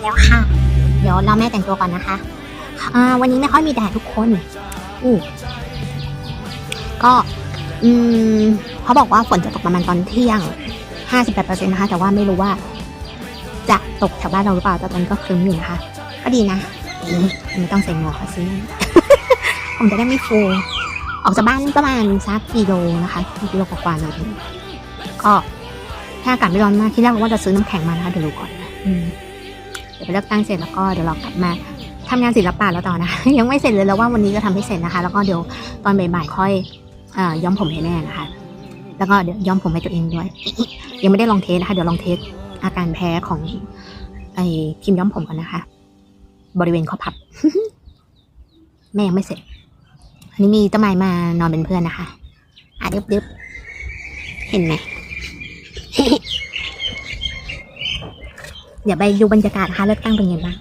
แล้วค่ะเดี๋ยวเราแม่แต่งตัวก่อนนะคะวันนี้ไม่ค่อยมีแดดทุกคนก็เขาบอกว่าฝนจะตกประมาณตอนเที่ยง 58% นะคะแต่ว่าไม่รู้ว่าจะตกแถวบ้านเราหรือเปล่าแต่ตอนนี้ก็ครึ้มอยู่นะคะก็ดีนะไม่ต้องใส่หมวกค่ะซิ ผมจะได้ไม่ฟูออกจากบ้านประมาณสักกิโลนะคะกิโลกว่าๆหน่อยก็ถ้าอากาศไม่ร้อนมากที่แรกว่าจะซื้อน้ำแข็งมานะคะเดี๋ยวดูก่อนเดี๋ยวไปเลือกตั้งเสร็จแล้วก็เดี๋ยวเรากลับมาทำงานศิลปะแล้วต่อนะ ยังไม่เสร็จเลยแล้วว่าวันนี้จะทำให้เสร็จนะคะแล้วก็เดี๋ยวตอนบ่ายๆค่อยย้อมผมให้แม่นะคะแล้วก็เดี๋ยวย้อมผมให้ตัวเองด้วย ยังไม่ได้ลองเทสนะคะเดี๋ยวลองเทสอาการแพ้ของไอ้ครีมย้อมผมก่อนนะคะบริเวณข้อพับ แม่ยังไม่เสร็จอันนี้มีต้นไม้มานอนเป็นเพื่อนนะคะดึบเห็นไหม เดี๋ยวไปดูบรรยากาศค่ะเลือกตั้งเป็นไงบ้าง